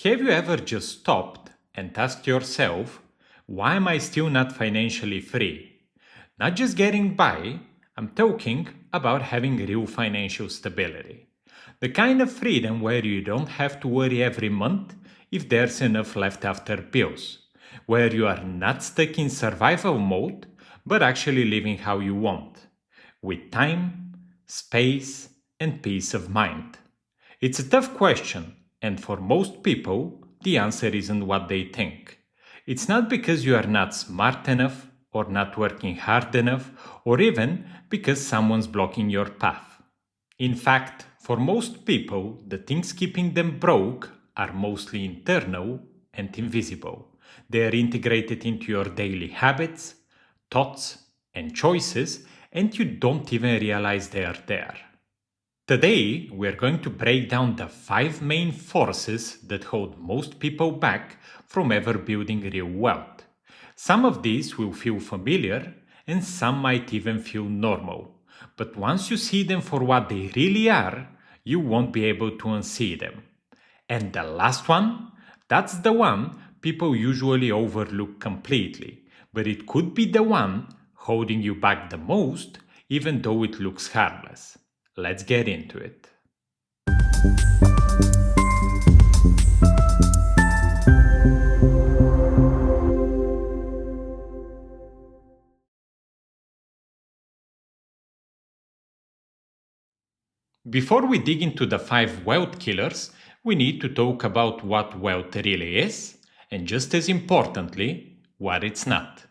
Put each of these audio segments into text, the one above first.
Have you ever just stopped and asked yourself, why am I still not financially free? Not just getting by, I'm talking about having real financial stability. The kind of freedom where you don't have to worry every month if there's enough left after bills, where you are not stuck in survival mode but actually living how you want, with time, space, and peace of mind. It's a tough question, and for most people, the answer isn't what they think. It's not because you are not smart enough, or not working hard enough, or even because someone's blocking your path. In fact, for most people, the things keeping them broke are mostly internal and invisible. They are integrated into your daily habits, thoughts, and choices, and you don't even realize they are there. Today, we're going to break down the 5 main forces that hold most people back from ever building real wealth. Some of these will feel familiar, and some might even feel normal. But once you see them for what they really are, you won't be able to unsee them. And the last one? That's the one people usually overlook completely, but it could be the one holding you back the most, even though it looks harmless. Let's get into it. Before we dig into the 5 wealth killers, we need to talk about what wealth really is, and just as importantly, what it's not.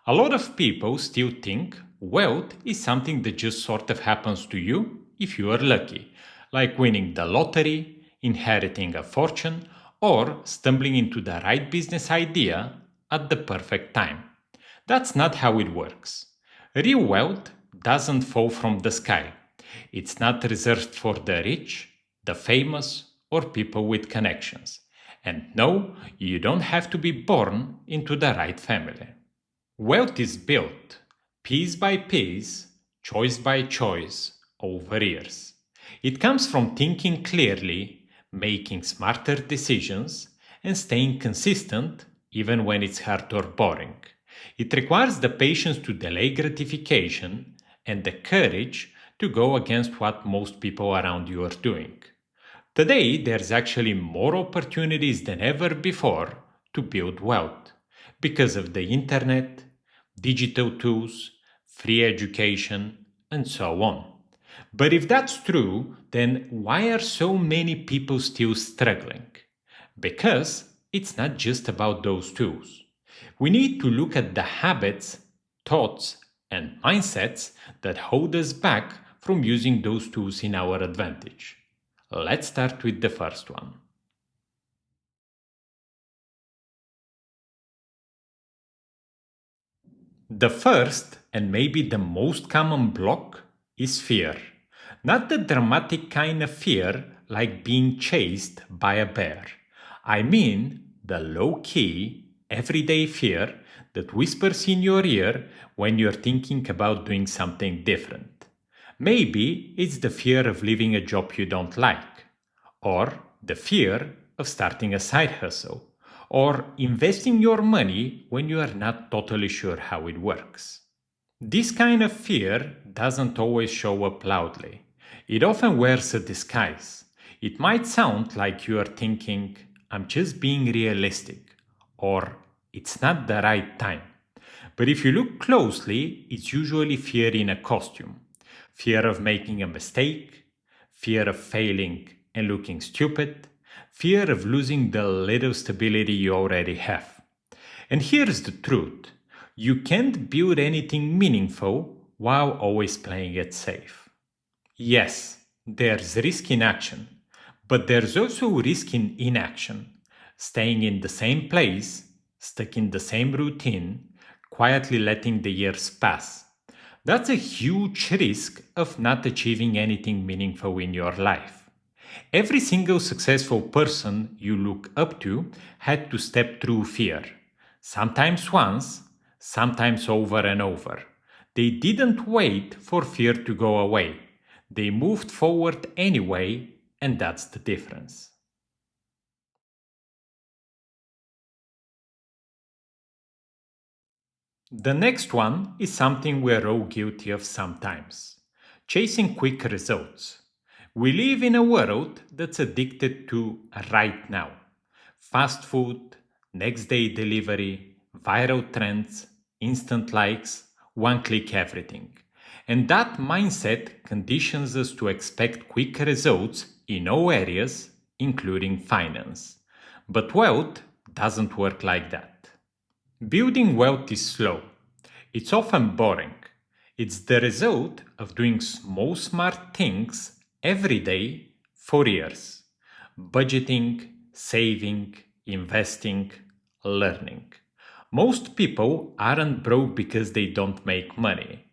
A lot of people still think wealth is something that just sort of happens to you if you are lucky, like winning the lottery, inheriting a fortune, or stumbling into the right business idea at the perfect time. That's not how it works. Real wealth doesn't fall from the sky. It's not reserved for the rich, the famous, or people with connections. And no, you don't have to be born into the right family. Wealth is built, piece by piece, choice by choice, over years. It comes from thinking clearly, making smarter decisions, and staying consistent even when it's hard or boring. It requires the patience to delay gratification and the courage to go against what most people around you are doing. Today, there's actually more opportunities than ever before to build wealth because of the internet, digital tools, free education, and so on. But if that's true, then why are so many people still struggling? Because it's not just about those tools. We need to look at the habits, thoughts, and mindsets that hold us back from using those tools in our advantage. Let's start with the first one. The first, and maybe the most common block, is fear. Not the dramatic kind of fear like being chased by a bear. I mean the low key, everyday fear that whispers in your ear when you're thinking about doing something different. Maybe it's the fear of leaving a job you don't like, or the fear of starting a side hustle, or investing your money when you are not totally sure how it works. This kind of fear doesn't always show up loudly. It often wears a disguise. It might sound like you are thinking, I'm just being realistic, or it's not the right time. But if you look closely, it's usually fear in a costume. Fear of making a mistake, fear of failing and looking stupid, fear of losing the little stability you already have. And here's the truth: you can't build anything meaningful while always playing it safe. Yes, there's risk in action, but there's also risk in inaction. Staying in the same place, stuck in the same routine, quietly letting the years pass. That's a huge risk of not achieving anything meaningful in your life. Every single successful person you look up to had to step through fear. Sometimes once, sometimes over and over. They didn't wait for fear to go away. They moved forward anyway, and that's the difference. The next one is something we're all guilty of sometimes: chasing quick results. We live in a world that's addicted to right now. Fast food, next day delivery, viral trends, instant likes, one click everything. And that mindset conditions us to expect quick results in all areas, including finance. But wealth doesn't work like that. Building wealth is slow. It's often boring. It's the result of doing small smart things every day for years. Budgeting, saving, investing, learning. Most people aren't broke because they don't make money.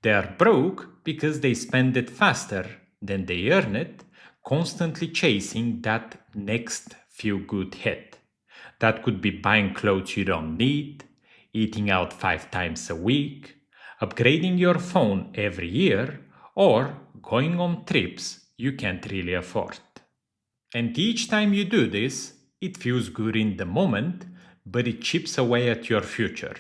They are broke because they spend it faster than they earn it, constantly chasing that next feel good hit. That could be buying clothes you don't need, eating out 5 times a week, upgrading your phone every year, or going on trips you can't really afford. And each time you do this, it feels good in the moment, but it chips away at your future.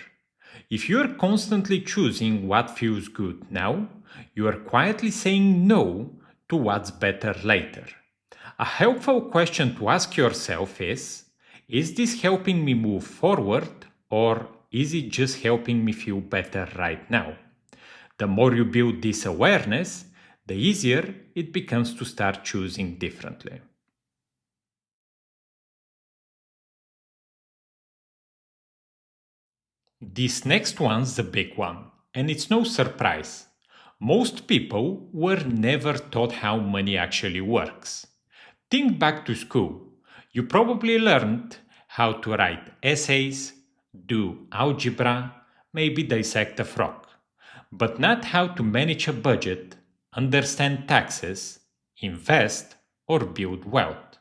If you're constantly choosing what feels good now, you are quietly saying no to what's better later. A helpful question to ask yourself is this helping me move forward, or is it just helping me feel better right now? The more you build this awareness, the easier it becomes to start choosing differently. This next one's a big one, and it's no surprise. Most people were never taught how money actually works. Think back to school. You probably learned how to write essays, do algebra, maybe dissect a frog, but not how to manage a budget, understand taxes, invest, or build wealth.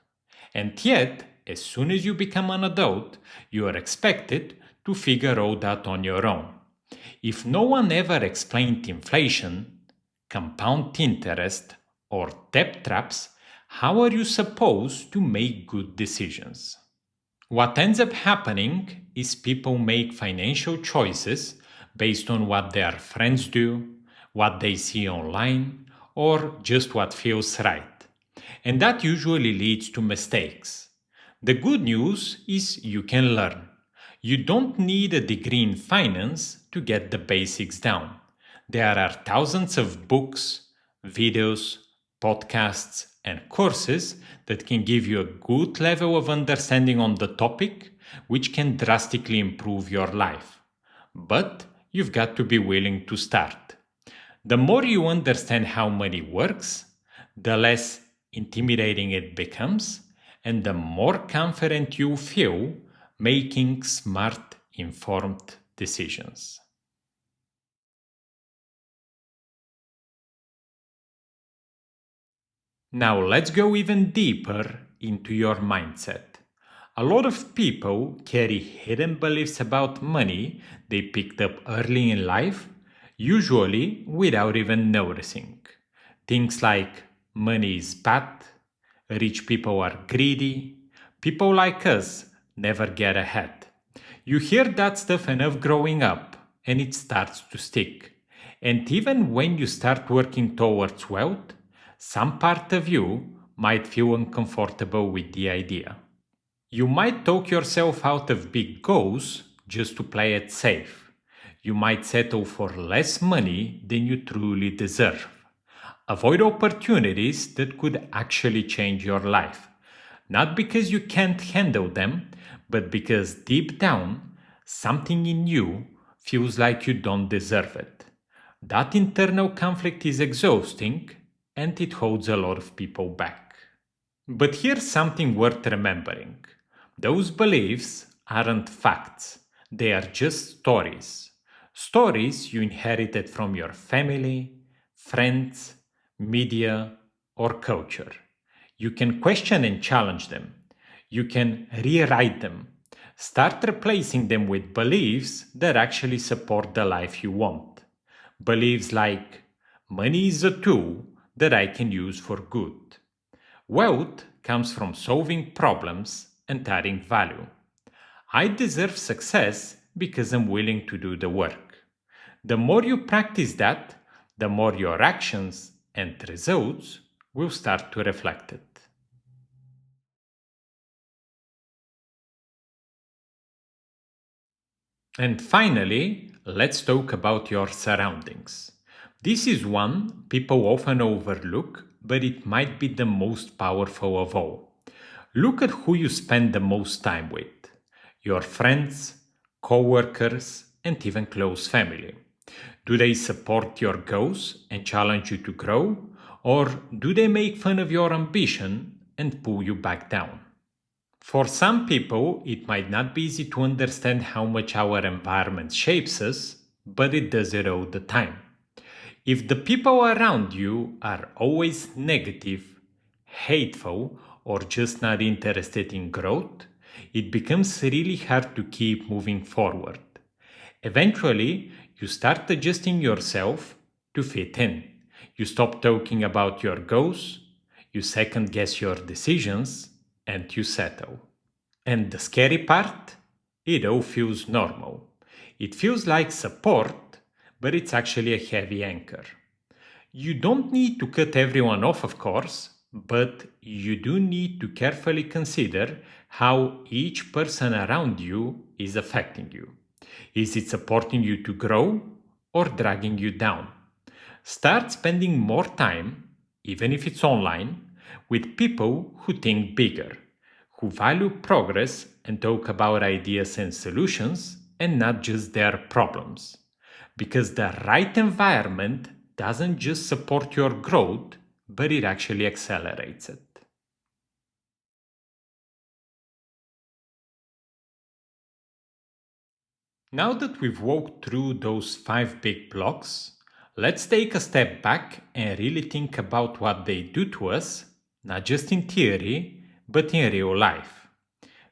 And yet, as soon as you become an adult, you are expected to figure all that on your own. If no one ever explained inflation, compound interest, or debt traps, how are you supposed to make good decisions? What ends up happening is people make financial choices based on what their friends do, what they see online, or just what feels right. And that usually leads to mistakes. The good news is you can learn. You don't need a degree in finance to get the basics down. There are thousands of books, videos, podcasts, and courses that can give you a good level of understanding on the topic, which can drastically improve your life. But you've got to be willing to start. The more you understand how money works, the less intimidating it becomes, and the more confident you feel making smart, informed decisions. Now let's go even deeper into your mindset. A lot of people carry hidden beliefs about money they picked up early in life, usually without even noticing. Things like money is bad, rich people are greedy, people like us never get ahead. You hear that stuff enough growing up, and it starts to stick. And even when you start working towards wealth, some part of you might feel uncomfortable with the idea. You might talk yourself out of big goals just to play it safe. You might settle for less money than you truly deserve. Avoid opportunities that could actually change your life. Not because you can't handle them, but because deep down, something in you feels like you don't deserve it. That internal conflict is exhausting, and it holds a lot of people back. But here's something worth remembering: those beliefs aren't facts, they are just stories. Stories you inherited from your family, friends, media, or culture. You can question and challenge them. You can rewrite them. Start replacing them with beliefs that actually support the life you want. Beliefs like, money is a tool that I can use for good. Wealth comes from solving problems and adding value. I deserve success because I'm willing to do the work. The more you practice that, the more your actions and results will start to reflect it. And finally, let's talk about your surroundings. This is one people often overlook, but it might be the most powerful of all. Look at who you spend the most time with: your friends, coworkers, and even close family. Do they support your goals and challenge you to grow? Or do they make fun of your ambition and pull you back down? For some people, it might not be easy to understand how much our environment shapes us, but it does it all the time. If the people around you are always negative, hateful, or just not interested in growth, it becomes really hard to keep moving forward. Eventually, you start adjusting yourself to fit in. You stop talking about your goals, you second guess your decisions, and you settle. And the scary part? It all feels normal. It feels like support, but it's actually a heavy anchor. You don't need to cut everyone off, of course, but you do need to carefully consider how each person around you is affecting you. Is it supporting you to grow or dragging you down? Start spending more time, even if it's online, with people who think bigger, who value progress and talk about ideas and solutions and not just their problems. Because the right environment doesn't just support your growth, but it actually accelerates it. Now that we've walked through those five big blocks, let's take a step back and really think about what they do to us, not just in theory, but in real life.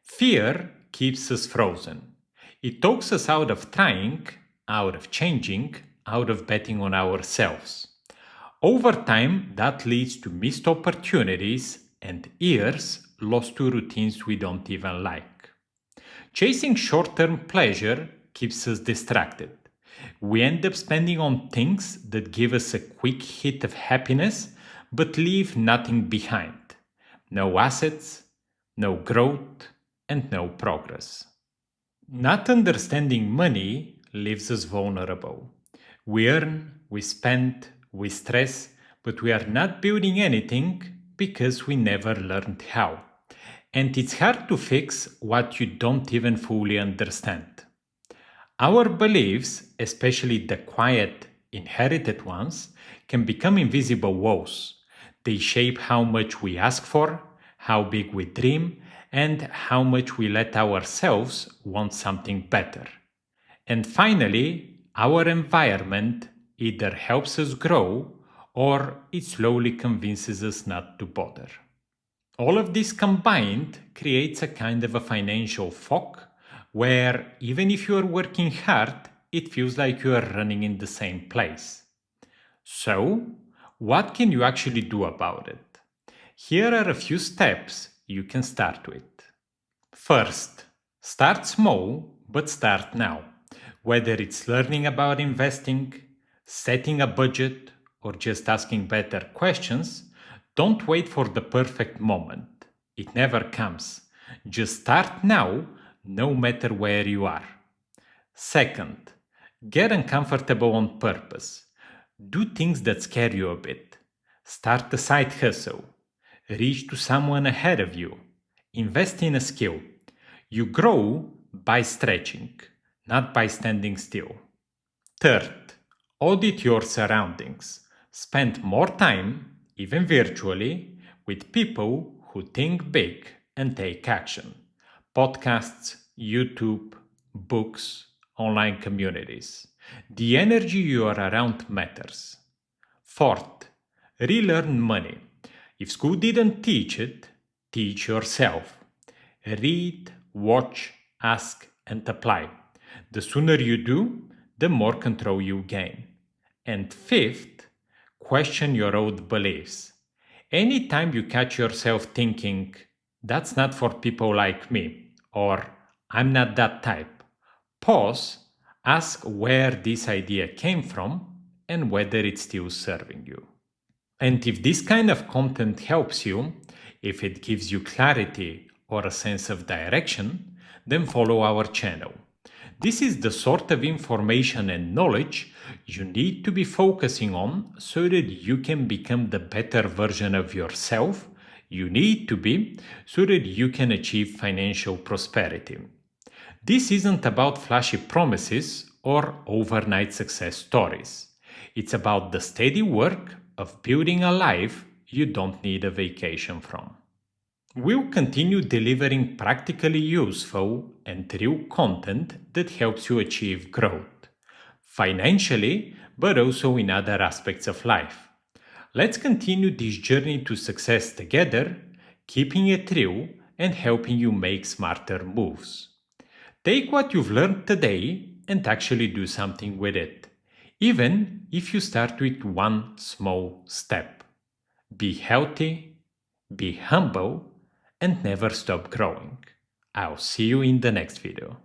Fear keeps us frozen. It talks us out of trying, out of changing, out of betting on ourselves. Over time, that leads to missed opportunities and years lost to routines we don't even like. Chasing short term pleasure keeps us distracted. We end up spending on things that give us a quick hit of happiness but leave nothing behind: no assets, no growth, and no progress. Not understanding money leaves us vulnerable. We earn, we spend, we stress, but we are not building anything because we never learned how. And it's hard to fix what you don't even fully understand. Our beliefs, especially the quiet, inherited ones, can become invisible walls. They shape how much we ask for, how big we dream, and how much we let ourselves want something better. And finally, our environment either helps us grow or it slowly convinces us not to bother. All of this combined creates a kind of a financial fog where even if you are working hard, it feels like you are running in the same place. So, what can you actually do about it? Here are a few steps you can start with. First, start small, but start now. Whether it's learning about investing, setting a budget, or just asking better questions, don't wait for the perfect moment. It never comes. Just start now, no matter where you are. Second, get uncomfortable on purpose. Do things that scare you a bit. Start a side hustle. Reach to someone ahead of you. Invest in a skill. You grow by stretching, not by standing still. Third, audit your surroundings. Spend more time, even virtually, with people who think big and take action. Podcasts, YouTube, books, online communities. The energy you are around matters. Fourth, relearn money. If school didn't teach it, teach yourself. Read, watch, ask, and apply. The sooner you do, the more control you gain. And fifth, question your old beliefs. Anytime you catch yourself thinking, that's not for people like me, or I'm not that type, pause, Ask where this idea came from and whether it's still serving you. And if this kind of content helps you, if it gives you clarity or a sense of direction, then follow our channel. This is the sort of information and knowledge you need to be focusing on so that you can become the better version of yourself you need to be so that you can achieve financial prosperity. This isn't about flashy promises or overnight success stories. It's about the steady work of building a life you don't need a vacation from. We'll continue delivering practically useful and real content that helps you achieve growth, financially, but also in other aspects of life. Let's continue this journey to success together, keeping it real and helping you make smarter moves. Take what you've learned today and actually do something with it, even if you start with one small step. Be healthy, be humble, and never stop growing. I'll see you in the next video.